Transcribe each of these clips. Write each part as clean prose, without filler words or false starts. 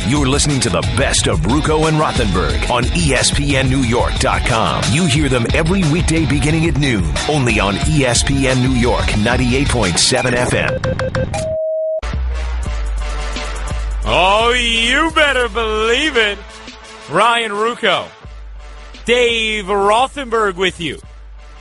You're listening to the best of Ruocco and Rothenberg on ESPNNewYork.com. You hear them every weekday beginning at noon, only on ESPN New York 98.7 FM. Oh, you better believe it. Ryan Ruocco, Dave Rothenberg with you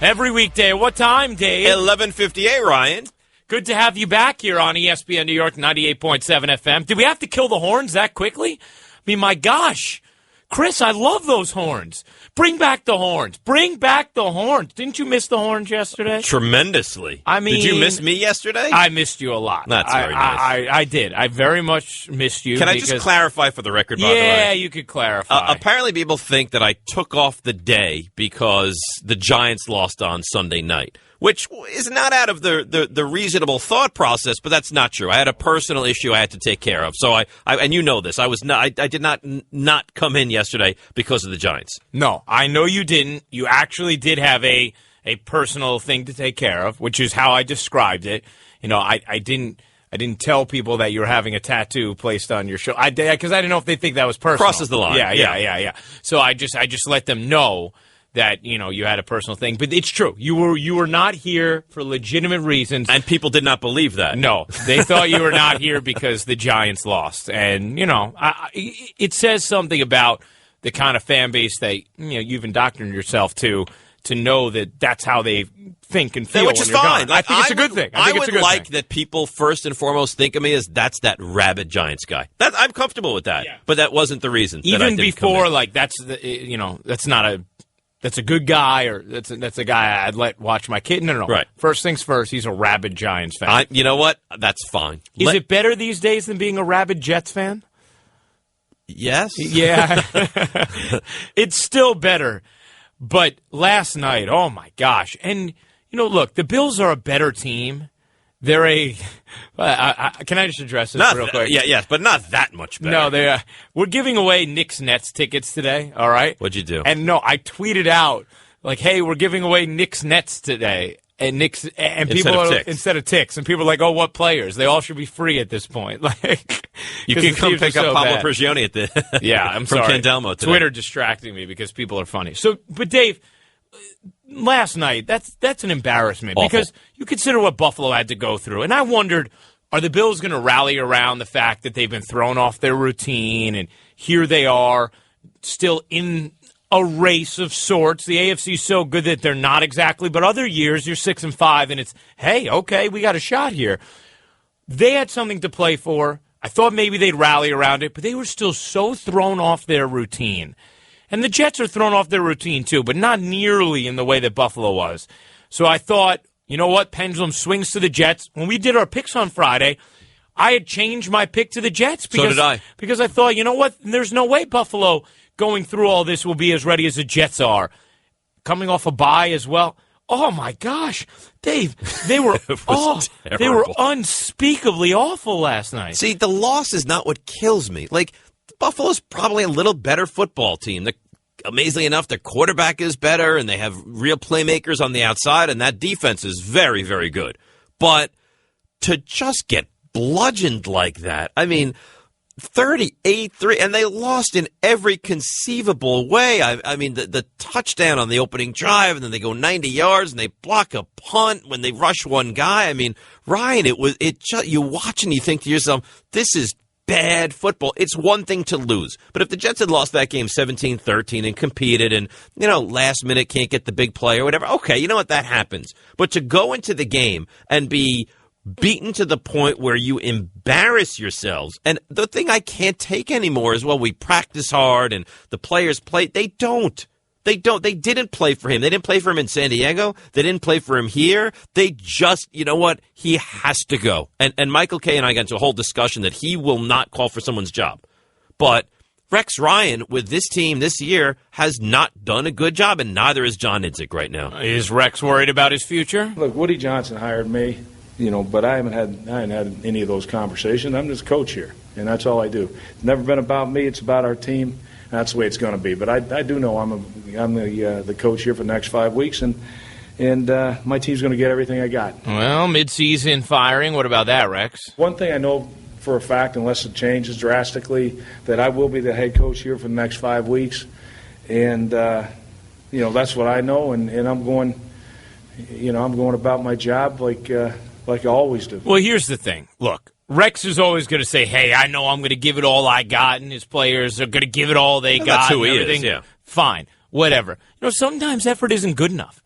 every weekday. What time, Dave? 11:58, Ryan. Good to have you back here on ESPN New York 98.7 FM. Did we have to kill the horns that quickly? I mean, my gosh. Chris, I love those horns. Bring back the horns. Bring back the horns. Didn't you miss the horns yesterday? Tremendously. I mean, did you miss me yesterday? I missed you a lot. That's very nice. I did. I very much missed you. Can I just clarify for the record, by the way? Yeah, you could clarify. Apparently people think that I took off the day because the Giants lost on Sunday night, which is not out of the reasonable thought process, but that's not true. I had a personal issue I had to take care of. So I and you know this. I did not come in yesterday because of the Giants. No, I know you didn't. You actually did have a personal thing to take care of, which is how I described it. You know, I didn't tell people that you were having a tattoo placed on your shoulder because I didn't know if they think that was personal. Crosses the line. Yeah. So I just let them know that, you know, you had a personal thing. But it's true. You were not here for legitimate reasons. And people did not believe that. No. They thought you were not here because the Giants lost. And, you know, it says something about the kind of fan base that, you know, you've indoctrinated yourself to know that that's how they think and feel. Which is when you're fine. gone. I think it's a good thing. I would like that people first and foremost think of me as that's that rabid Giants guy. I'm comfortable with that. Yeah. But that wasn't the reason. Even before, like, that's a good guy, or that's a guy I'd let watch my kid. No. Right. First things first, he's a rabid Giants fan. You know what? That's fine. Is it better these days than being a rabid Jets fan? Yes. Yeah. It's still better. But last night, oh my gosh. And, you know, look, the Bills are a better team. They're can I just address this real quick? Yes, but not that much better. No, we're giving away Knicks Nets tickets today, all right? What'd you do? And no, I tweeted out, like, hey, we're giving away Knicks Nets today. And Knicks and people instead of ticks. And people are like, oh, what players? They all should be free at this point. Like, you can come pick up Pablo Prigioni at the I'm from sorry. Candelmo today. Twitter distracting me because people are funny. So, but Dave, last night, that's an embarrassment. Awful. Because you consider what Buffalo had to go through. And I wondered, are the Bills going to rally around the fact that they've been thrown off their routine, and here they are still in a race of sorts. The AFC is so good that they're not exactly, but other years you're 6-5 and it's, hey, okay, we got a shot here. They had something to play for. I thought maybe they'd rally around it, but they were still so thrown off their routine. And the Jets are thrown off their routine too, but not nearly in the way that Buffalo was. So I thought, you know what, pendulum swings to the Jets. When we did our picks on Friday, I had changed my pick to the Jets. So did I. Because I thought, you know what, there's no way Buffalo going through all this will be as ready as the Jets are. Coming off a bye as well. Oh, my gosh. Dave, they were they were unspeakably awful last night. See, the loss is not what kills me. Like, Buffalo's probably a little better football team. Amazingly enough, their quarterback is better, and they have real playmakers on the outside, and that defense is very, very good. But to just get bludgeoned like that, I mean, 38-3, and they lost in every conceivable way. I mean, the touchdown on the opening drive, and then they go 90 yards, and they block a punt when they rush one guy. I mean, Ryan, you watch and you think to yourself, this is bad football. It's one thing to lose. But if the Jets had lost that game 17-13 and competed and, you know, last minute can't get the big play or whatever, okay, you know what, that happens. But to go into the game and be beaten to the point where you embarrass yourselves. And the thing I can't take anymore is, well, we practice hard and the players play. They don't. They didn't play for him. They didn't play for him in San Diego. They didn't play for him here. They just, you know what? He has to go. And Michael Kay and I got into a whole discussion that he will not call for someone's job. But Rex Ryan, with this team this year, has not done a good job, and neither is John Idzik right now. Is Rex worried about his future? Look, Woody Johnson hired me. You know, but I haven't had any of those conversations. I'm just coach here, and that's all I do. It's never been about me. It's about our team, and that's the way it's going to be. But I do know I'm the coach here for the next 5 weeks, and my team's going to get everything I got. Well, mid-season firing. What about that, Rex? One thing I know for a fact, unless it changes drastically, that I will be the head coach here for the next 5 weeks. And, that's what I know, and I'm going, I'm going about my job like I always do. Well, here's the thing. Look, Rex is always going to say, hey, I know I'm going to give it all I got, and his players are going to give it all they got. That's who and he everything. is, yeah. Fine, whatever. Sometimes effort isn't good enough.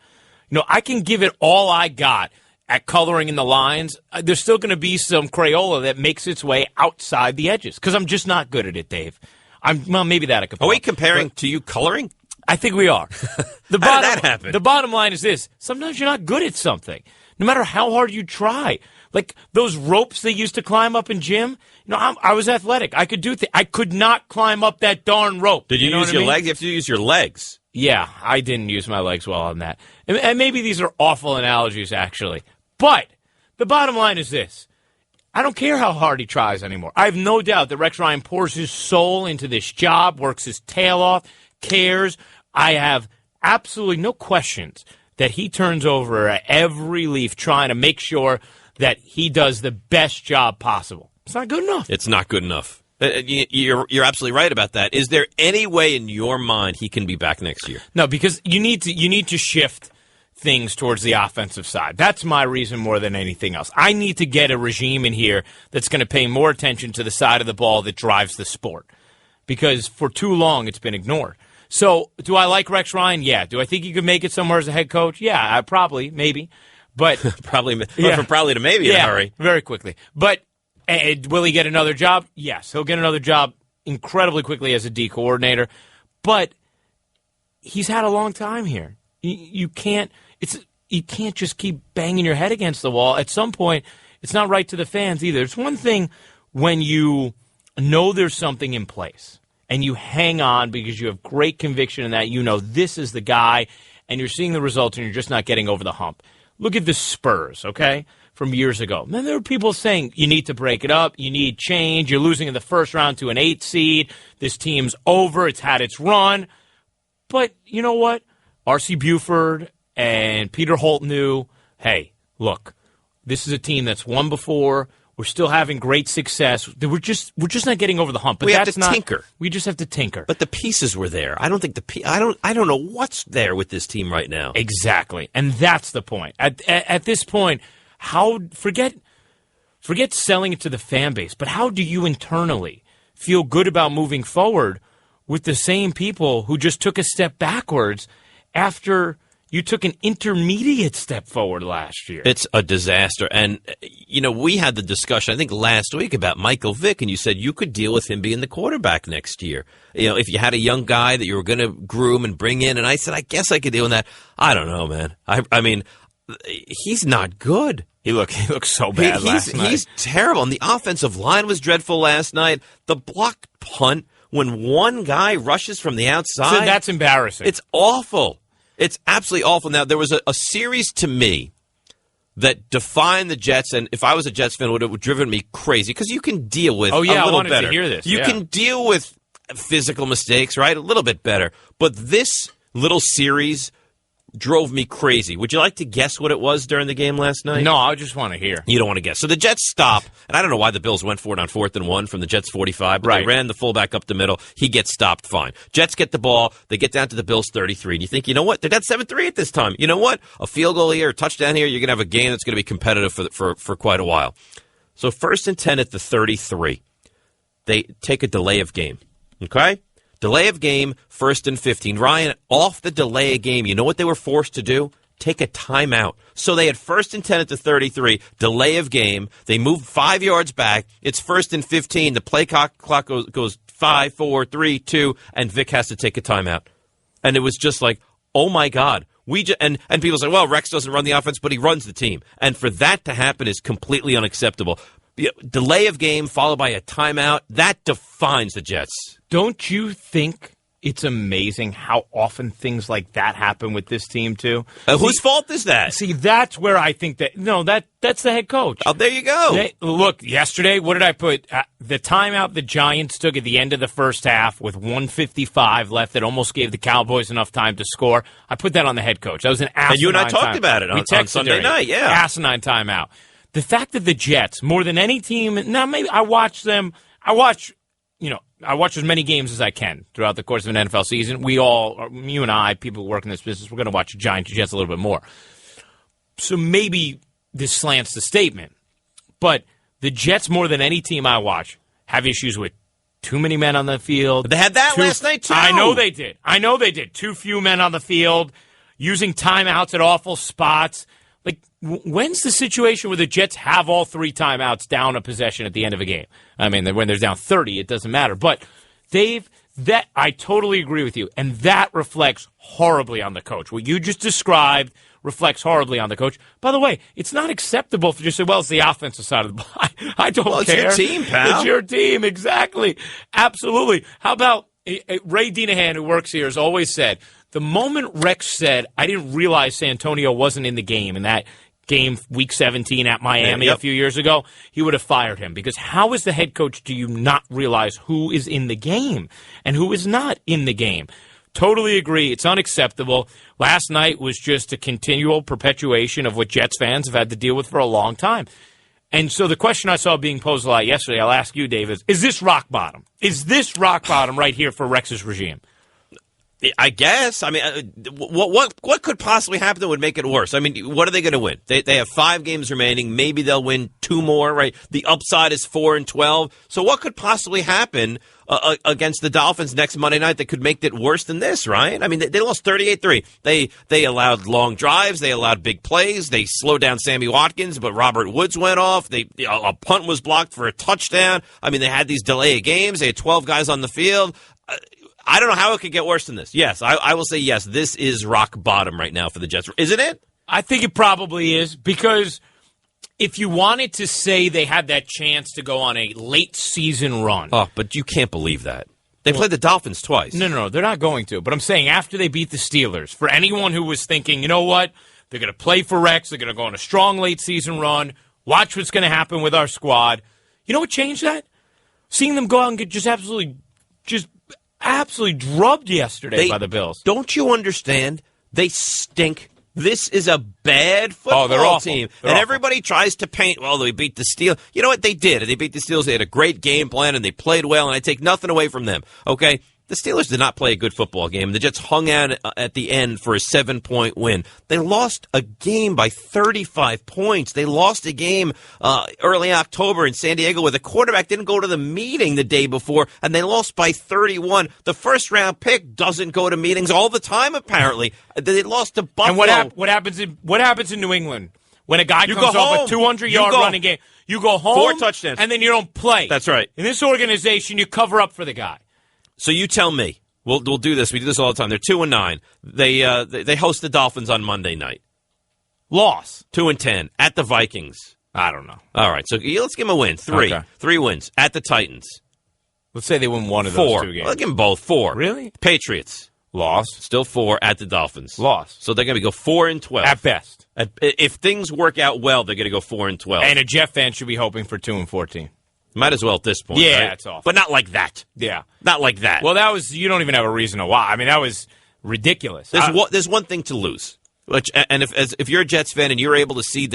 I can give it all I got at coloring in the lines. There's still going to be some Crayola that makes its way outside the edges because I'm just not good at it, Dave. Maybe that I could. Are we comparing to you coloring? I think we are. How did that happen? The bottom line is this. Sometimes you're not good at something, no matter how hard you try. Like those ropes they used to climb up in gym. I was athletic. I could do things. I could not climb up that darn rope. Did you use your legs? You have to use your legs. Yeah, I didn't use my legs well on that. And maybe these are awful analogies, actually. But the bottom line is this. I don't care how hard he tries anymore. I have no doubt that Rex Ryan pours his soul into this job, works his tail off, cares. I have absolutely no questions that he turns over every leaf trying to make sure that he does the best job possible. It's not good enough. It's not good enough. You're absolutely right about that. Is there any way in your mind he can be back next year? No, because you need to shift things towards the offensive side. That's my reason more than anything else. I need to get a regime in here that's going to pay more attention to the side of the ball that drives the sport. Because for too long it's been ignored. So, do I like Rex Ryan? Yeah. Do I think he could make it somewhere as a head coach? Yeah, probably, maybe. But probably to maybe in a hurry. Very quickly. But will he get another job? Yes, he'll get another job incredibly quickly as a D coordinator. But he's had a long time here. You can't just keep banging your head against the wall. At some point, it's not right to the fans either. It's one thing when you know there's something in place and you hang on because you have great conviction in that this is the guy and you're seeing the results and you're just not getting over the hump. Look at the Spurs, okay, from years ago. Then there were people saying you need to break it up, you need change, you're losing in the first round to an 8 seed, this team's over, it's had its run. But you know what? R.C. Buford and Peter Holt knew, hey, look, this is a team that's won before. We're still having great success. We're just not getting over the hump. But we have to tinker. We just have to tinker. But the pieces were there. I don't think I don't know what's there with this team right now. Exactly, and that's the point. At this point, forget selling it to the fan base, but how do you internally feel good about moving forward with the same people who just took a step backwards after you took an intermediate step forward last year? It's a disaster. And, we had the discussion, I think, last week about Michael Vick, and you said you could deal with him being the quarterback next year. If you had a young guy that you were going to groom and bring in, and I said, I guess I could deal with that. I don't know, man. I mean, he's not good. He looked so bad last night. He's terrible. And the offensive line was dreadful last night. The blocked punt, when one guy rushes from the outside. So that's embarrassing. It's awful. It's absolutely awful. Now, there was a series to me that defined the Jets, and if I was a Jets fan, it would have driven me crazy because you can deal with a little I wanted better. To hear this. You can deal with physical mistakes, right? A little bit better. But this little series drove me crazy. Would you like to guess what it was during the game last night? No, I just want to hear. You don't want to guess. So the Jets stop, and I don't know why the Bills went for it on 4th and 1 from the Jets' 45, but They ran the fullback up the middle. He gets stopped, fine. Jets get the ball. They get down to the Bills' 33, and you think, you know what? They're down 7-3 at this time. You know what? A field goal here, a touchdown here, you're going to have a game that's going to be competitive for quite a while. So 1st and 10 at the 33. They take a delay of game, okay? Delay of game, 1st and 15. Ryan, off the delay of game, you know what they were forced to do? Take a timeout. So they had 1st and 10 at the 33, delay of game. They moved 5 yards back. It's 1st and 15. The play clock goes 5, 4, 3, 2, and Vic has to take a timeout. And it was just like, oh, my God. And people say, well, Rex doesn't run the offense, but he runs the team. And for that to happen is completely unacceptable. Delay of game followed by a timeout, that defines the Jets. Don't you think it's amazing how often things like that happen with this team, too? Whose fault is that? See, that's where I think that's the head coach. Oh, there you go. Look, yesterday, what did I put? The timeout the Giants took at the end of the first half with 1:55 left that almost gave the Cowboys enough time to score. I put that on the head coach. That was an asinine And you and I talked time. about it on Sunday night, yeah. Asinine timeout. the fact that the Jets, more than any team, now maybe I watch as many games as I can throughout the course of an NFL season. You and I, people who work in this business, we're going to watch the Giants and Jets a little bit more. So maybe this slants the statement. But the Jets, more than any team I watch, have issues with too many men on the field. But they had that last night, too. I know they did. Too few men on the field, using timeouts at awful spots. Like, when's the situation where the Jets have all 3 timeouts down a possession at the end of a game? I mean, when there's down 30, it doesn't matter. But I totally agree with you, and that reflects horribly on the coach. What you just described reflects horribly on the coach. By the way, it's not acceptable to just say, well, it's the offensive side of the ball. I don't care. It's your team, pal. It's your team, exactly. Absolutely. How about Ray Dinahan, who works here, has always said, the moment Rex said, I didn't realize Santonio wasn't in the game in that game, Week 17 at Miami a few years ago, he would have fired him. Because how as the head coach do you not realize who is in the game and who is not in the game? Totally agree. It's unacceptable. Last night was just a continual perpetuation of what Jets fans have had to deal with for a long time. And so the question I saw being posed a lot yesterday, I'll ask you, Dave, is this rock bottom? Is this rock bottom right here for Rex's regime? I guess. I mean, what could possibly happen that would make it worse? I mean, what are they going to win? They have 5 games remaining. Maybe they'll win 2 more, right? The upside is 4-12. So what could possibly happen against the Dolphins next Monday night that could make it worse than this, Ryan? I mean, they lost 38-3. They allowed long drives. They allowed big plays. They slowed down Sammy Watkins, but Robert Woods went off. A punt was blocked for a touchdown. I mean, they had these delay of games. They had 12 guys on the field. I don't know how it could get worse than this. Yes, I will say yes. This is rock bottom right now for the Jets. Isn't it? I think it probably is, because if you wanted to say they had that chance to go on a late season run. Oh, but you can't believe that. They played the Dolphins twice. No, they're not going to. But I'm saying after they beat the Steelers, for anyone who was thinking, you know what, they're going to play for Rex, they're going to go on a strong late season run, watch what's going to happen with our squad. You know what changed that? Seeing them go out and get just absolutely drubbed yesterday by the Bills. Don't you understand? They stink. This is a bad football team. They're and awful. Everybody tries to paint, well, they beat the Steelers. You know what? They did. They beat the Steelers. They had a great game plan, and they played well, and I take nothing away from them. Okay? The Steelers did not play a good football game. The Jets hung out at the end for a 7-point win. They lost a game by 35 points. They lost a game early October in San Diego where the quarterback didn't go to the meeting the day before, and they lost by 31. The first-round pick doesn't go to meetings all the time, apparently. They lost to Buffalo. And what happens in New England? When a guy comes off a 200-yard running game, you go home, 4 touchdowns, and then you don't play. That's right. In this organization, you cover up for the guy. So you tell me. We'll do this. We do this all the time. They're 2-9. They host the Dolphins on Monday night. Loss. 2-10 at the Vikings. I don't know. All right. So let's give them a win. 3. Okay. 3 wins at the Titans. Let's say they win one of 4. those 2 games. Well, give them both. 4. Really? Patriots. Loss. Still 4 at the Dolphins. Loss. So they're going to go 4-12 at best. If things work out well, they're going to go 4-12. And a Jet fan should be hoping for 2-14. Might as well at this point. Yeah, right? it's awful. But not like that. Yeah. Not like that. Well, you don't even have a reason to why. I mean, that was ridiculous. There's one thing to lose. If you're a Jets fan and you're able to see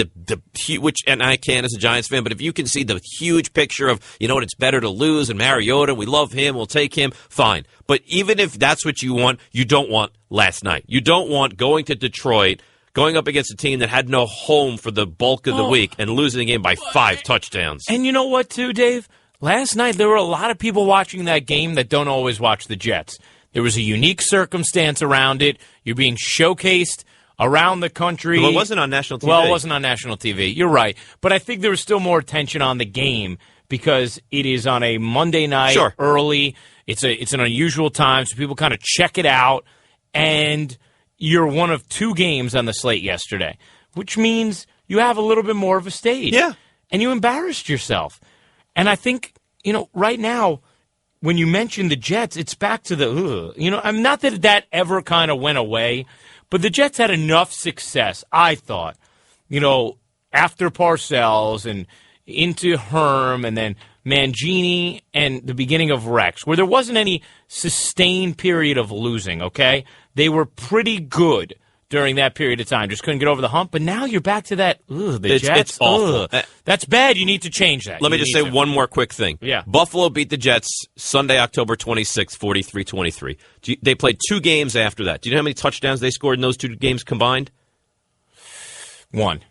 which I can as a Giants fan, but if you can see the huge picture of, you know what, it's better to lose, and Mariota, we love him, we'll take him, fine. But even if that's what you want, you don't want last night. You don't want going to Detroit, going up against a team that had no home for the bulk of the week and losing the game by 5 touchdowns. And you know what, too, Dave? Last night, there were a lot of people watching that game that don't always watch the Jets. There was a unique circumstance around it. You're being showcased around the country. Well, it wasn't on national TV. Well, it wasn't on national TV. You're right. But I think there was still more attention on the game because it is on a Monday night early. It's an unusual time, so people kind of check it out. And you're one of 2 games on the slate yesterday, which means you have a little bit more of a stage. Yeah. And you embarrassed yourself. And I think, right now, when you mention the Jets, it's back to the, I'm not that ever kind of went away, but the Jets had enough success, I thought, after Parcells and into Herm and then Mangini and the beginning of Rex, where there wasn't any sustained period of losing, okay? They were pretty good during that period of time. Just couldn't get over the hump. But now you're back to that, the Jets. It's awful. That's bad. You need to change that. Let me just say one more quick thing. Yeah. Buffalo beat the Jets Sunday, October 26th, 43-23. They played 2 games after that. Do you know how many touchdowns they scored in those 2 games combined? One.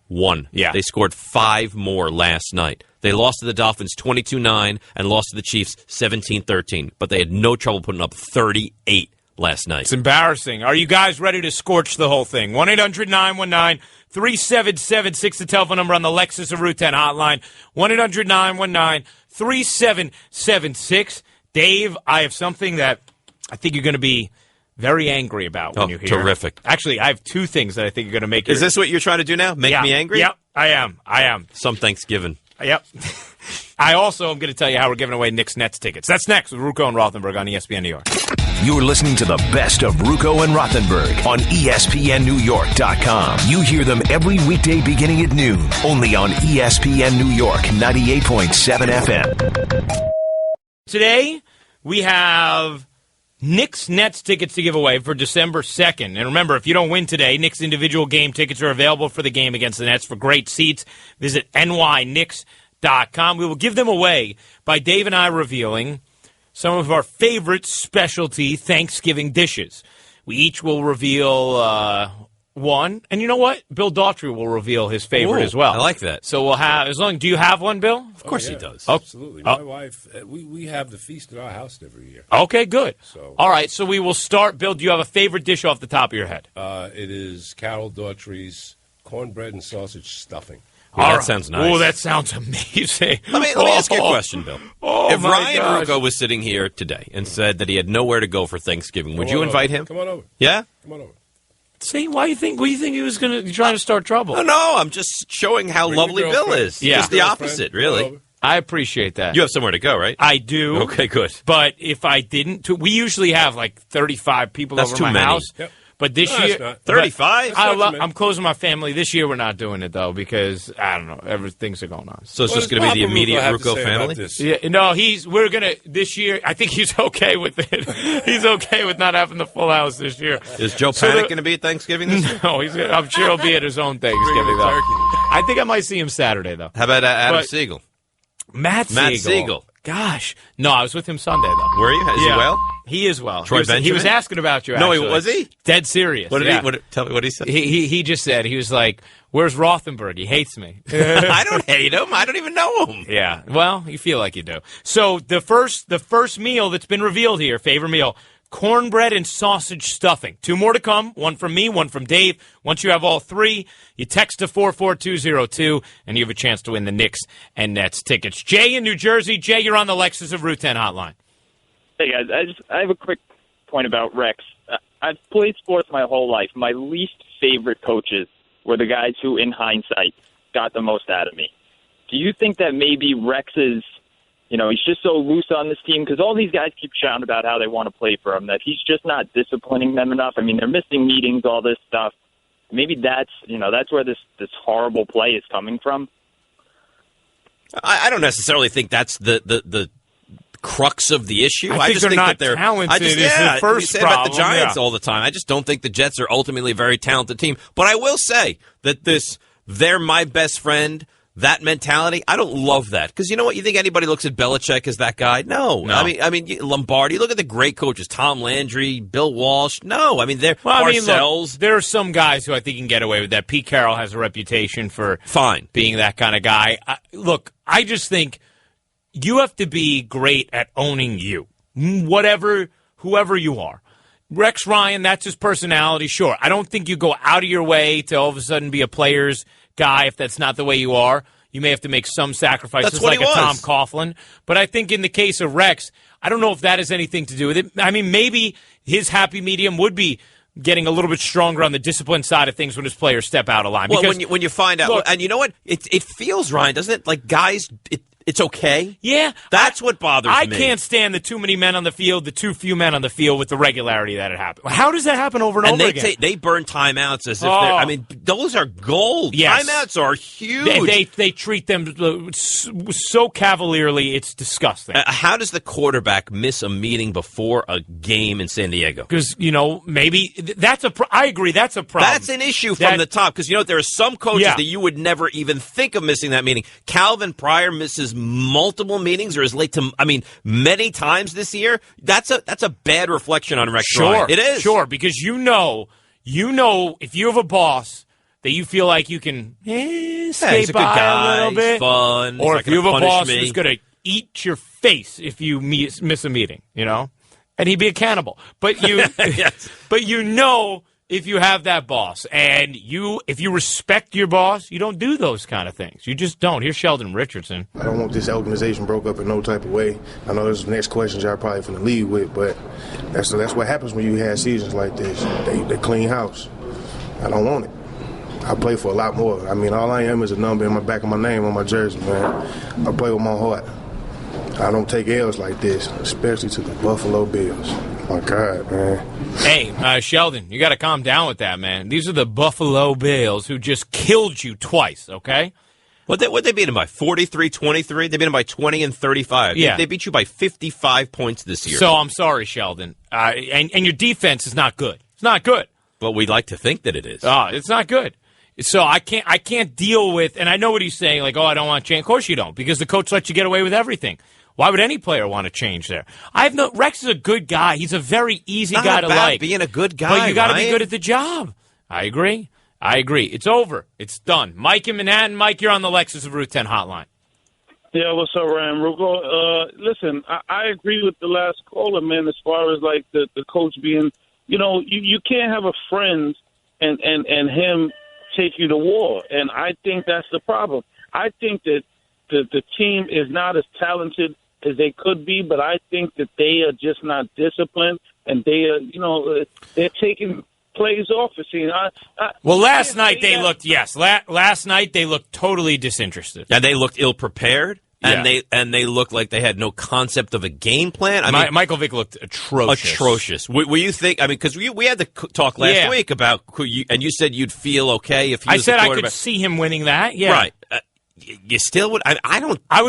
Yeah. They scored 5 more last night. They lost to the Dolphins 22-9 and lost to the Chiefs 17-13. But they had no trouble putting up 38 last night. It's embarrassing. Are you guys ready to scorch the whole thing? 1-800-919-3776, the telephone number on the Lexus of Route 10 hotline. 1-800-919-3776. Dave, I have something that I think you're going to be very angry about when you hear. Terrific. Actually, I have 2 things that I think you're going to make. Is this what you're trying to do now? Make me angry? Yep, I am. Some Thanksgiving. Yep. I also am going to tell you how we're giving away Knicks Nets tickets. That's next with Ruocco and Rothenberg on ESPN New York. You're listening to the best of Ruocco and Rothenberg on ESPNNewYork.com. You hear them every weekday beginning at noon, only on ESPN New York 98.7 FM. Today, we have Knicks Nets tickets to give away for December 2nd. And remember, if you don't win today, Knicks individual game tickets are available for the game against the Nets for great seats. Visit nyknicks.com. We will give them away by Dave and I revealing some of our favorite specialty Thanksgiving dishes. We each will reveal one. And you know what? Bill Daughtry will reveal his favorite as well. I like that. So we'll have, do you have one, Bill? Of course he does. Absolutely. My wife, we have the feast at our house every year. Okay, good. So, all right, so we will start. Bill, do you have a favorite dish off the top of your head? It is Carol Daughtry's cornbread and sausage stuffing. Well, that sounds nice. Oh, that sounds amazing. Let me ask you a question, Bill. If Ryan Ruocco was sitting here today and said that he had nowhere to go for Thanksgiving, would you invite him? Come on over. Yeah? Come on over. See, what do you think he was going to try to start trouble? No, I'm just showing how lovely Bill is. Yeah. Just the opposite, really. I appreciate that. You have somewhere to go, right? I do. Okay, good. But if I didn't, we usually have like 35 people over my house. Yep. But this year, 35? I'm closing my family. This year we're not doing it, though, because, I don't know, things are going on. So it's just going to be the immediate Ruocco family? Yeah, no, we're going to, this year, I think he's okay with it. He's okay with not having the full house this year. Is Joe Panic going to be at Thanksgiving this year? No, I'm sure he'll be at his own Thanksgiving, though. I think I might see him Saturday, though. How about Adam Siegel? Matt Siegel. Gosh. No, I was with him Sunday, though. Were you? Is he well? He is well. Troy Benjamin? He was asking about you, actually. No, was he? Dead serious. What did he? Tell me what he said. He just said, he was like, where's Rothenberg? He hates me. I don't hate him. I don't even know him. Yeah. Well, you feel like you do. So the first meal that's been revealed here, favorite meal, cornbread and sausage stuffing. 2 more to come, one from me, one from Dave. Once you have all 3, you text to 44202, and you have a chance to win the Knicks and Nets tickets. Jay in New Jersey. Jay, you're on the Lexus of Route 10 hotline. Hey, guys, I have a quick point about Rex. I've played sports my whole life. My least favorite coaches were the guys who, in hindsight, got the most out of me. Do you think that maybe Rex is, he's just so loose on this team? Because all these guys keep shouting about how they want to play for him, that he's just not disciplining them enough. I mean, they're missing meetings, all this stuff. Maybe that's where this horrible play is coming from. I don't necessarily think that's the crux of the issue. I just think that they're talented. Is the first say problem. About the Giants all the time. I just don't think the Jets are ultimately a very talented team. But I will say that they're my best friend, that mentality, I don't love that. Because you know what? You think anybody looks at Belichick as that guy? No. I mean, Lombardi, look at the great coaches, Tom Landry, Bill Walsh. No. I mean, they're Parcells. There are some guys who I think can get away with that. Pete Carroll has a reputation for being that kind of guy. I just think you have to be great at owning you, whoever you are. Rex Ryan, that's his personality, sure. I don't think you go out of your way to all of a sudden be a player's guy if that's not the way you are. You may have to make some sacrifices like a Tom Coughlin. But I think in the case of Rex, I don't know if that has anything to do with it. I mean, maybe his happy medium would be getting a little bit stronger on the discipline side of things when his players step out of line. Well, when you find out, and you know what? It feels, Ryan, doesn't it? Like guys, it's okay? Yeah. That's what bothers me. I can't stand the too many men on the field, the too few men on the field with the regularity that it happened. How does that happen over and over again? They burn timeouts as if they're, I mean, those are gold. Yes. Timeouts are huge. They treat them so cavalierly, it's disgusting. How does the quarterback miss a meeting before a game in San Diego? Because, maybe that's I agree, that's a problem. That's an issue from the top. Because, there are some coaches Yeah. that you would never even think of missing that meeting. Calvin Pryor misses multiple meetings or is late to, many times this year. That's a bad reflection on Rex Ryan. It is. Sure, because you know if you have a boss that you feel like you can skate he's a good by guy, a little bit, he's fun, or he's if not you have gonna a punish boss me. who's going to eat your face if you miss a meeting, and he'd be a cannibal. But Yes. but if you have that boss and if you respect your boss, you don't do those kind of things. You just don't. Here's Sheldon Richardson. I don't want this organization broke up in no type of way. I know those next questions y'all probably finna lead with, but that's what happens when you have seasons like this. They clean house. I don't want it. I play for a lot more. All I am is a number in my back of my name on my jersey, man. I play with my heart. I don't take L's like this, especially to the Buffalo Bills. My God, man. Hey, Sheldon, you got to calm down with that, man. These are the Buffalo Bills who just killed you twice, okay? What'd they beat him by? 43-23? They beat him by 20 and 35. Yeah. They beat you by 55 points this year. So I'm sorry, Sheldon. And your defense is not good. It's not good. But we'd like to think that it is. It's not good. So I can't deal with, and I know what he's saying, like, I don't want to change. Of course you don't, because the coach lets you get away with everything. Why would any player want to change there? Rex is a good guy. He's a very easy guy to like. Being a good guy, but you got to be Ryan. good at the job. I agree. It's over. It's done. Mike in Manhattan. Mike, you're on the Lexus of Route 10 hotline. Yeah, what's up, Ryan Ruocco? Listen, I agree with the last caller, man, as far as like the coach being, you can't have a friend and him take you to war. And I think that's the problem. I think that the team is not as talented as they could be, but I think that they are just not disciplined, and they are, they're taking plays off the scene. Last night they looked, last night they looked totally disinterested. And they looked ill-prepared, and Yeah. they looked like they had no concept of a game plan. Michael Vick looked atrocious. Atrocious. Were you think? Because we had the talk last week about and you said you'd feel okay if he was I said the I quarterback. could see him winning that. Yeah, Right. You still would? I don't. I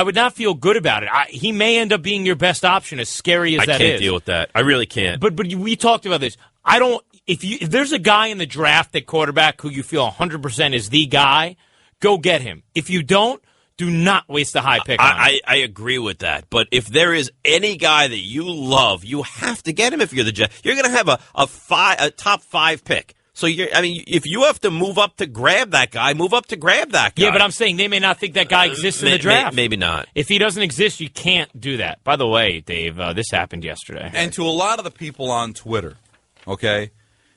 would not feel good about it. He may end up being your best option, as scary as I that can't is. deal with that. I really can't. But we talked about this. I don't. If there's a guy in the draft at quarterback who you feel 100% is the guy, go get him. If you don't, do not waste a high pick on him. I agree with that. But if there is any guy that you love, you have to get him. If you're the Jets, you're going to have a top 5 pick. So if you have to move up to grab that guy, move up to grab that guy. Yeah, but I'm saying they may not think that guy exists in the draft. Maybe not. If he doesn't exist, you can't do that. By the way, Dave, this happened yesterday. And to a lot of the people on Twitter, okay,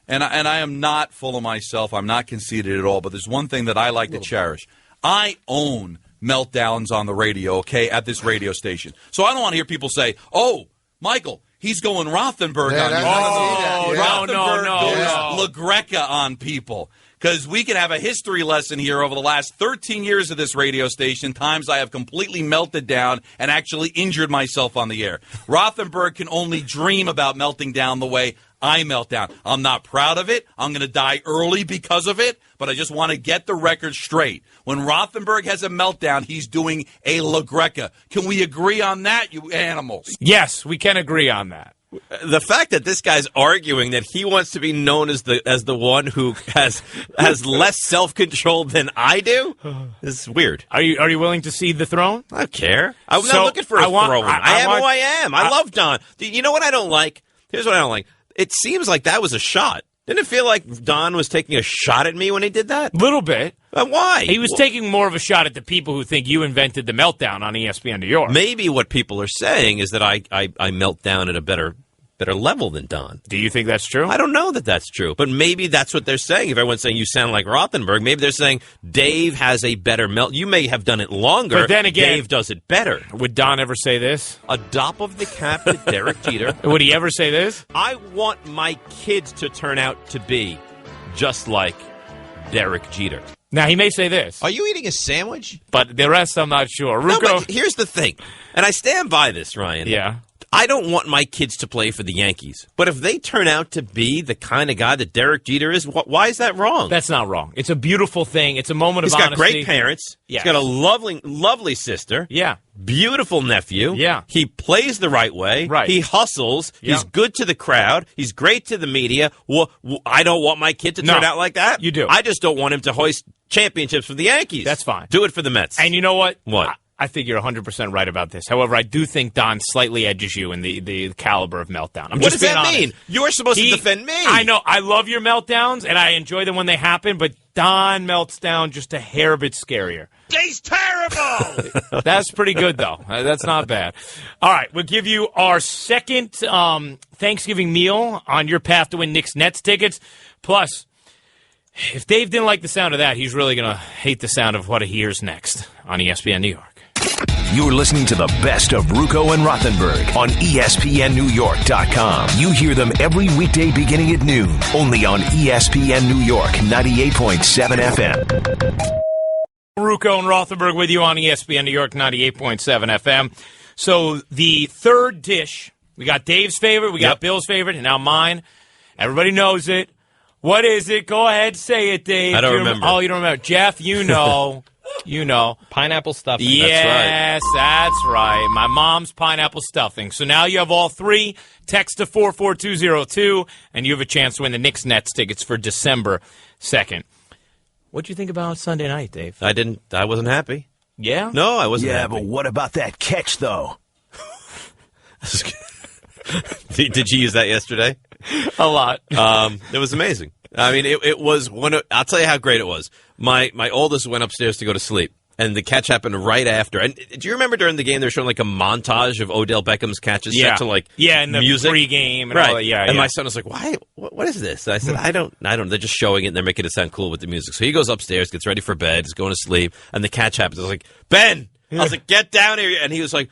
and I am not full of myself. I'm not conceited at all. But there's one thing that I like to cherish. I own meltdowns on the radio, okay, at this radio station. So I don't want to hear people say, "Oh, Michael, he's going Rothenberg on you." Rothenberg goes LaGreca on people. Because we can have a history lesson here over the last 13 years of this radio station, times I have completely melted down and actually injured myself on the air. Rothenberg can only dream about melting down the way I melt down. I'm not proud of it. I'm going to die early because of it, but I just want to get the record straight. When Rothenberg has a meltdown, he's doing a LaGreca. Can we agree on that, you animals? Yes, we can agree on that. The fact that this guy's arguing that he wants to be known as the one who has less self-control than I do is weird. Are you willing to cede the throne? I don't care. I'm not looking for a throne. I am who I am. I love Don. You know what I don't like? Here's what I don't like. It seems like that was a shot. Didn't it feel like Don was taking a shot at me when he did that? Little bit. Why? He was taking more of a shot at the people who think you invented the meltdown on ESPN New York. Maybe what people are saying is that I melt down at a better level than Don. Do you think that's true? I don't know that that's true, but maybe that's what they're saying. If everyone's saying you sound like Rothenberg, maybe they're saying Dave has a better melt. You may have done it longer, but then again, Dave does it better. Would Don ever say this? A dop of the cap to Derek Jeter. Would he ever say this? I want my kids to turn out to be just like Derek Jeter. Now, he may say this. Are you eating a sandwich? But the rest, I'm not sure. No, Ruocco, but here's the thing, and I stand by this, Ryan. yeah. I don't want my kids to play for the Yankees, but if they turn out to be the kind of guy that Derek Jeter is, why is that wrong? That's not wrong. It's a beautiful thing. It's a moment of honesty. He's got great parents. Yes. He's got a lovely sister. Yeah. Beautiful nephew. Yeah. He plays the right way. Right. He hustles. Yeah. He's good to the crowd. He's great to the media. Well, I don't want my kid to turn out like that. You do. I just don't want him to hoist championships for the Yankees. That's fine. Do it for the Mets. And you know what? What? I think you're 100% right about this. However, I do think Don slightly edges you in the caliber of meltdown. What does that mean? You're supposed to defend me. I know. I love your meltdowns, and I enjoy them when they happen, but Don melts down just a hair bit scarier. He's terrible! That's pretty good, though. That's not bad. All right, we'll give you our second Thanksgiving meal on your path to win Knicks Nets tickets. Plus, if Dave didn't like the sound of that, he's really going to hate the sound of what he hears next on ESPN New York. You're listening to the best of Ruocco and Rothenberg on ESPNNewYork.com. You hear them every weekday beginning at noon, only on ESPN New York 98.7 FM. Ruocco and Rothenberg with you on ESPN New York 98.7 FM. So the third dish, we got Dave's favorite, we got Bill's favorite, and now mine. Everybody knows it. What is it? Go ahead, say it, Dave. I don't remember. Oh, you don't remember. Jeff, you know. You know. Pineapple stuffing. Yes, that's right. My mom's pineapple stuffing. So now you have all three. Text to 44202, and you have a chance to win the Knicks Nets tickets for December 2nd. What'd you think about Sunday night, Dave? I wasn't happy. Yeah? No, I wasn't happy. Yeah, but what about that catch, though? Did you use that yesterday? A lot. It was amazing. I mean, it was one of, I'll tell you how great it was. My oldest went upstairs to go to sleep, and the catch happened right after. And do you remember during the game they were showing like a montage of Odell Beckham's catches set to like and the music? Pregame and right. all that. Yeah, and my son was like, "Why? What is this?" And I said, "I don't. They're just showing it and they're making it sound cool with the music." So he goes upstairs, gets ready for bed, is going to sleep, and the catch happens. I was like, "Ben!" I was like, "Get down here!" And he was like.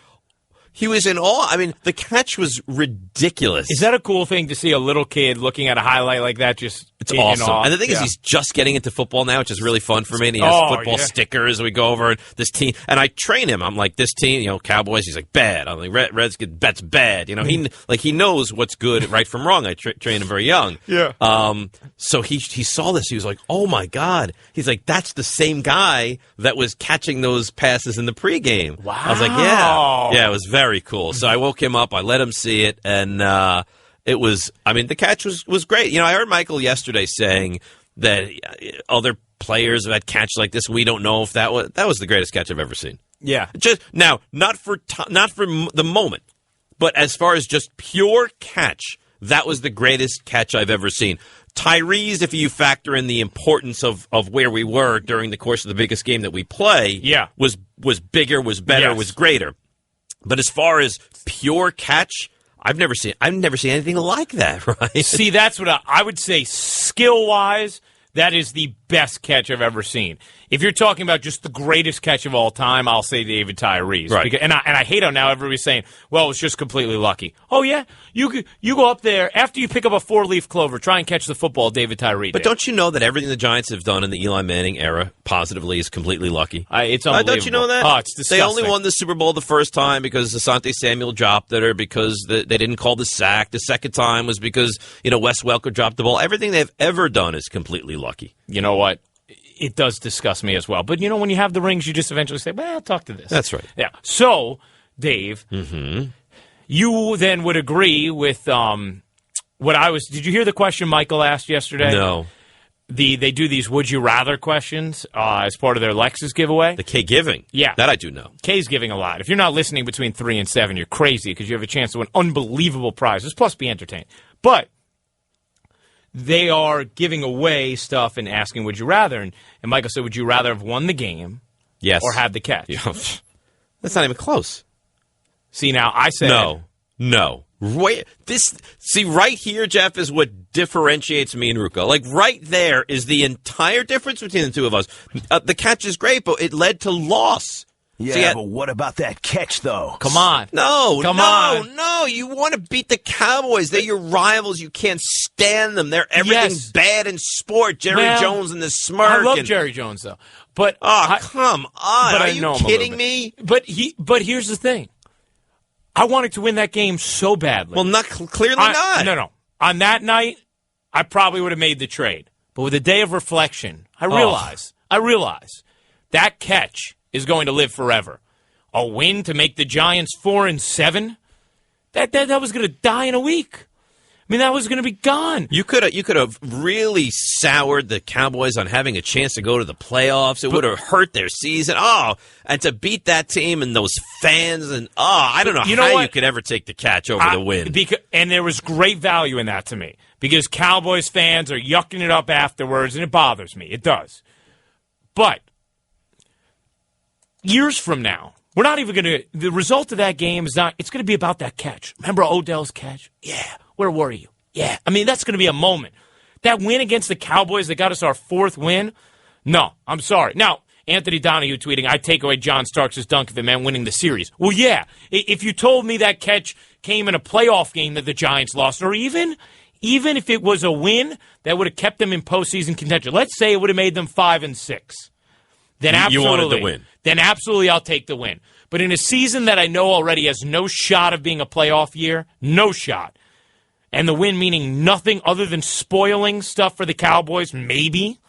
He was in awe. I mean, the catch was ridiculous. Is that a cool thing to see a little kid looking at a highlight like that? It's awesome. And the thing is, he's just getting into football now, which is really fun for me. And he has football stickers. We go over and this team, and I train him. I'm like, this team, Cowboys. He's like, bad. I'm like, Redskins, bet's bad. He knows what's good, right from wrong. I train him very young. Yeah. So he saw this. He was like, oh my God. He's like, that's the same guy that was catching those passes in the pregame. Wow. I was like, yeah, it was very cool. So I woke him up. I let him see it, and it was. I mean, the catch was great. I heard Michael yesterday saying that other players have had catch like this. We don't know if that was the greatest catch I've ever seen. Yeah. Just now, not for the moment, but as far as just pure catch, that was the greatest catch I've ever seen. Tyrese, if you factor in the importance of where we were during the course of the biggest game that we play, was bigger, was better, was greater. But as far as pure catch, I've never seen anything like that, right? See, that's what I would say. Skill-wise, that is the best catch I've ever seen. If you're talking about just the greatest catch of all time, I'll say David Tyrese. Right. Because, and I hate how now everybody's saying, well, it's just completely lucky. Oh, yeah? You go up there, after you pick up a 4-leaf clover, try and catch the football, David Tyree. But don't you know that everything the Giants have done in the Eli Manning era positively is completely lucky? It's unbelievable. Don't you know that? Oh, it's disgusting. They only won the Super Bowl the first time because Asante Samuel dropped it or because they didn't call the sack. The second time was because, Wes Welker dropped the ball. Everything they've ever done is completely lucky. You know what? It does disgust me as well. But, when you have the rings, you just eventually say, well, I'll talk to this. That's right. Yeah. So, Dave, you then would agree with what I was – did you hear the question Michael asked yesterday? No. They do these would you rather questions as part of their Lexus giveaway. The K giving. Yeah. That I do know. K's giving a lot. If you're not listening between 3 and 7, you're crazy because you have a chance to win unbelievable prizes, plus be entertained. But they are giving away stuff and asking would you rather. And Michael said, would you rather have won the game or have the catch? That's not even close. See, now I said No. Right here, Jeff, is what differentiates me and Ruocco. Like, right there is the entire difference between the two of us. The catch is great, but it led to loss. Yeah, but what about that catch, though? Come on. No. You You want to beat the Cowboys. They're your rivals. You can't stand them. They're everything bad in sport. Jerry Jones and the smirk. I love Jerry Jones, though. But come on. Are you kidding me? But here's the thing. I wanted to win that game so badly. Well, clearly not. No. On that night, I probably would have made the trade. But with a day of reflection, I realize that catch is going to live forever. A win to make the Giants 4-7, that was going to die in a week. I mean, that was going to be gone. You could have really soured the Cowboys on having a chance to go to the playoffs. It would have hurt their season. And to beat that team and those fans, and I don't know how you could ever take the catch over the win. And there was great value in that to me because Cowboys fans are yucking it up afterwards, and it bothers me. It does. But years from now, we're not even going to – the result of that game is not – it's going to be about that catch. Remember Odell's catch? Yeah. Where were you? Yeah. I mean, that's going to be a moment. That win against the Cowboys that got us our 4th win? No. I'm sorry. Now, Anthony Donahue tweeting, I'd take away John Starks' dunk if it meant winning the series. Well, yeah. If you told me that catch came in a playoff game that the Giants lost, or even if it was a win that would have kept them in postseason contention, let's say it would have made them 5-6. Then absolutely, you wanted the win. Then absolutely I'll take the win. But in a season that I know already has no shot of being a playoff year, no shot, and the win meaning nothing other than spoiling stuff for the Cowboys, maybe,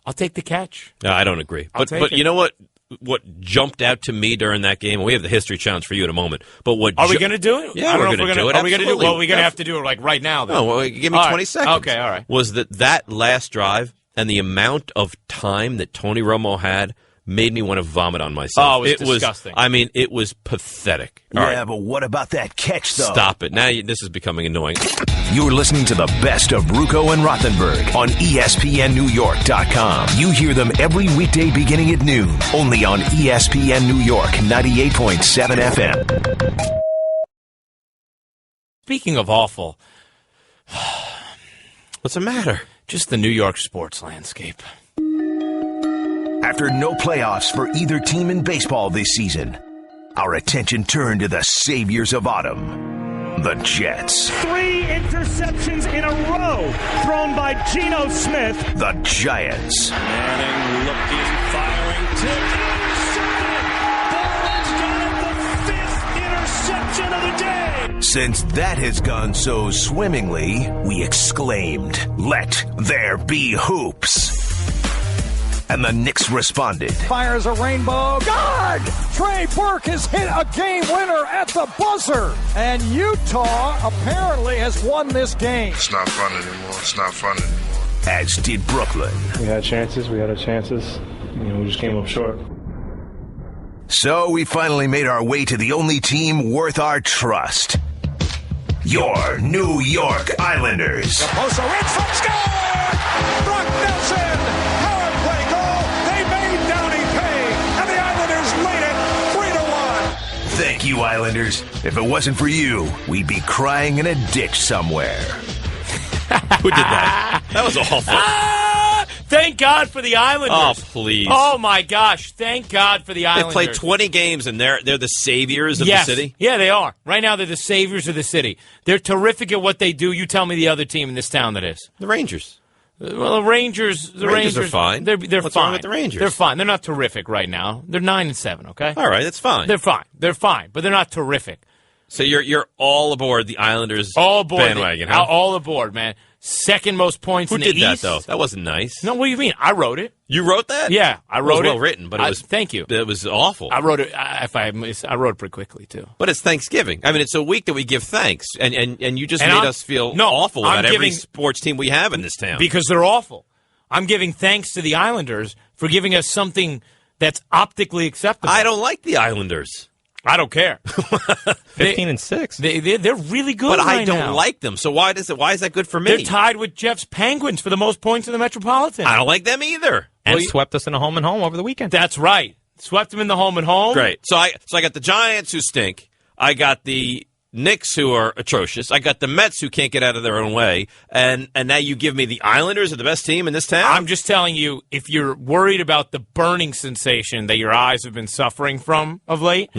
I'll take the catch. No, I don't agree. But you know what? What jumped out to me during that game, we have the history challenge for you in a moment. But are we going to do it? Yeah, we're going to do it. Are we going to do it? Well, we're going to have to do it like right now. Then. No, well, give me 20 seconds. Okay, all right. Was that last drive and the amount of time that Tony Romo had made me want to vomit on myself. Oh, it was disgusting. It was pathetic. But what about that catch, though? Stop it. Now this is becoming annoying. You're listening to the best of Ruocco and Rothenberg on ESPNNewYork.com. You hear them every weekday beginning at noon, only on ESPN New York 98.7 FM. Speaking of awful, what's the matter? Just the New York sports landscape. After no playoffs for either team in baseball this season, our attention turned to the saviors of autumn, the Jets. 3 interceptions in a row thrown by Geno Smith. The Giants. Manning looking, firing, intercepted. Ball has got it, the 5th interception of the day. Since that has gone so swimmingly, we exclaimed, "Let there be hoops." And the Knicks responded. Fires a rainbow. God! Trey Burke has hit a game winner at the buzzer. And Utah apparently has won this game. It's not fun anymore. As did Brooklyn. We had chances. We just came up short. So we finally made our way to the only team worth our trust. Your New York Islanders. Raposo in front, score! Brock Nelson! Thank you, Islanders. If it wasn't for you, we'd be crying in a ditch somewhere. Who did that? That was awful. Thank God for the Islanders. Oh, please. Oh, my gosh. Thank God for the Islanders. They played 20 games, and they're the saviors of the city? Yeah, they are. Right now, they're the saviors of the city. They're terrific at what they do. You tell me the other team in this town that is. The Rangers. Well, the Rangers are fine. They're What's fine. wrong with the Rangers? They're fine. They're not terrific right now. They're 9-7. Okay. All right, that's fine. They're fine. They're fine, but they're not terrific. So you're all aboard the Islanders all aboard bandwagon, huh? All aboard, man. Second most points in the East. Who did that though? That wasn't nice. No, what do you mean? I wrote it. You wrote that? Yeah, I wrote it. Well written, but it was thank you. It was awful. I wrote it. I wrote it pretty quickly too. But it's Thanksgiving. I mean, it's a week that we give thanks, and you just made us feel awful about every sports team we have in this town because they're awful. I'm giving thanks to the Islanders for giving us something that's optically acceptable. I don't like the Islanders. I don't care. 15-6. They're really good. But right I don't now. like them. So why is that good for me? They're tied with Jeff's Penguins for the most points in the Metropolitan. I don't like them either. And swept us in a home and home over the weekend. That's right. Swept them in the home and home. Great. So I got the Giants who stink. I got the Knicks who are atrocious. I got the Mets who can't get out of their own way. And now you give me the Islanders are the best team in this town? I'm just telling you, if you're worried about the burning sensation that your eyes have been suffering from of late,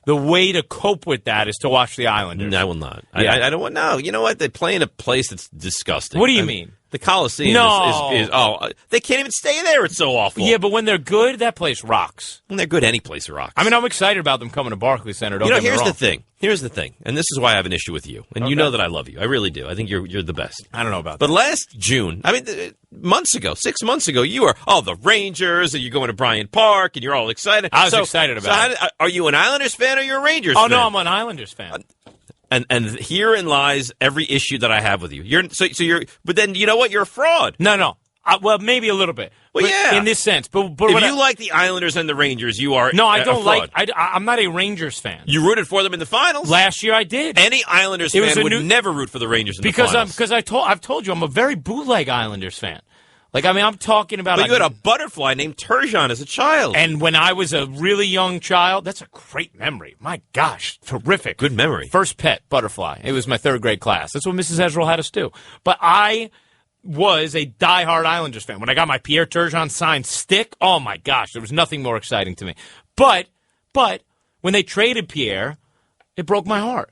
the way to cope with that is to watch the Islanders. No, I will not. Yeah. I don't want. No, you know what? They play in a place that's disgusting. What do you mean? The Coliseum is they can't even stay there. It's so awful. Yeah, but when they're good, that place rocks. When they're good, any place rocks. I mean, I'm excited about them coming to Barclays Center. Don't get me here's wrong. the thing. Here's the thing, and this is why I have an issue with you. And you know that I love you. I really do. I think you're the best. I don't know about that. But last June, I mean, months ago, 6 months ago, you were, the Rangers, and you're going to Bryant Park, and you're all excited. I was excited about it. Are you an Islanders fan or you're a Rangers fan? Oh, no, I'm an Islanders fan. And herein lies every issue that I have with you. But then you know what? You're a fraud. No. Well, maybe a little bit. Well, yeah. In this sense. But if you like the Islanders and the Rangers, you are No, I don't a fraud. I'm not a Rangers fan. You rooted for them in the finals? Last year I did. Any Islanders fan would never root for the Rangers in the finals. Because I've told you I'm a very bootleg Islanders fan. Like, I mean, I'm talking about... But you had a butterfly named Turgeon as a child. And when I was a really young child, that's a great memory. My gosh, terrific. Good memory. First pet, butterfly. It was my third grade class. That's what Mrs. Ezrell had us do. But I was a diehard Islanders fan. When I got my Pierre Turgeon signed stick, oh my gosh, there was nothing more exciting to me. But when they traded Pierre, it broke my heart.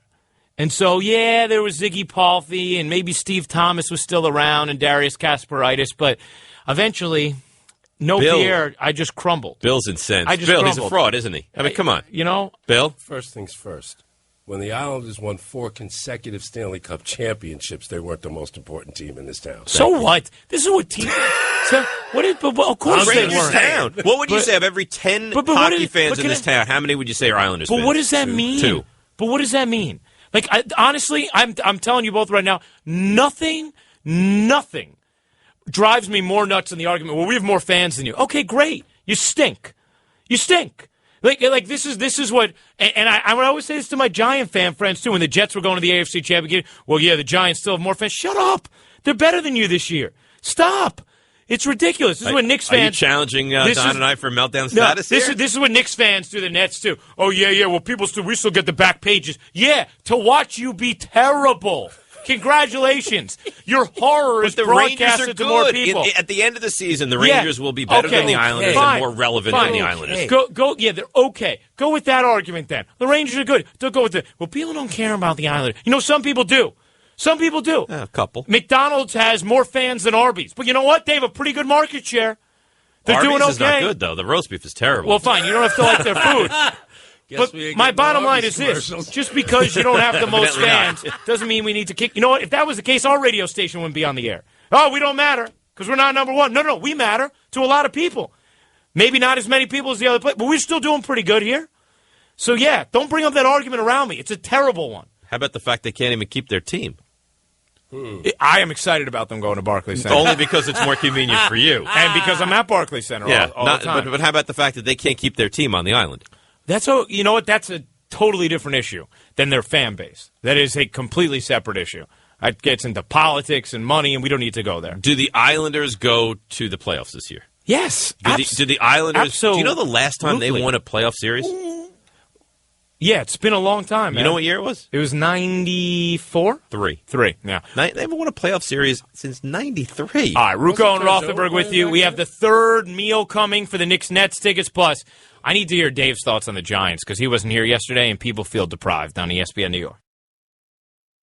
And so, yeah, there was Ziggy Palffy, and maybe Steve Thomas was still around, and Darius Kasparaitis, but eventually, Bill, Pierre, I just crumbled. Bill's incensed. He's a fraud, isn't he? I mean, come on. You know? Bill? First things first. When the Islanders won 4 consecutive Stanley Cup championships, they weren't the most important team in this town. So what? This is what team... So what is? But of course they weren't. Town. What would you say of every 10 hockey fans in this town? How many would you say are Islanders fans? But what does that mean? 2. But what does that mean? Like, honestly, I'm telling you both right now, nothing drives me more nuts than the argument, well, we have more fans than you. Okay, great. You stink. Like this is what, and I would always say this to my Giant fan friends, too, when the Jets were going to the AFC Championship. Well, yeah, the Giants still have more fans. Shut up. They're better than you this year. Stop. It's ridiculous. This is what Knicks fans... Are you challenging Don and I for meltdown status here? This is what Knicks fans do to the Nets, too. Oh, yeah, well, we still get the back pages. Yeah, to watch you be terrible. Congratulations. Your horror is broadcasted to more people. At the end of the season, the Rangers will be better than the Islanders and more relevant than the Islanders. They're okay. Go with that argument, then. The Rangers are good. Don't go with it. Well, people don't care about the Islanders. You know, some people do. A couple. McDonald's has more fans than Arby's. But you know what? They have a pretty good market share. They're Arby's doing okay. Is not good, though. The roast beef is terrible. Well, fine. You don't have to like their food. But my bottom line is this. Just because you don't have the most fans doesn't mean we need to kick. You know what? If that was the case, our radio station wouldn't be on the air. Oh, we don't matter because we're not number one. No, we matter to a lot of people. Maybe not as many people as the other place, but we're still doing pretty good here. So, yeah, don't bring up that argument around me. It's a terrible one. How about the fact they can't even keep their team? I am excited about them going to Barclays Center. Only because it's more convenient for you. And because I'm at Barclays Center all the time. But how about the fact that they can't keep their team on the island? You know what? That's a totally different issue than their fan base. That is a completely separate issue. It gets into politics and money, and we don't need to go there. Do the Islanders go to the playoffs this year? Yes. Do the Islanders... Do you know the last time they won a playoff series? Yeah, it's been a long time, man. You know what year it was? It was 94? 3, yeah. They haven't won a playoff series since 93. All right, Ruocco and Rothenberg with you. We have the third meal coming for the Knicks-Nets tickets. Plus, I need to hear Dave's thoughts on the Giants because he wasn't here yesterday and people feel deprived on ESPN New York.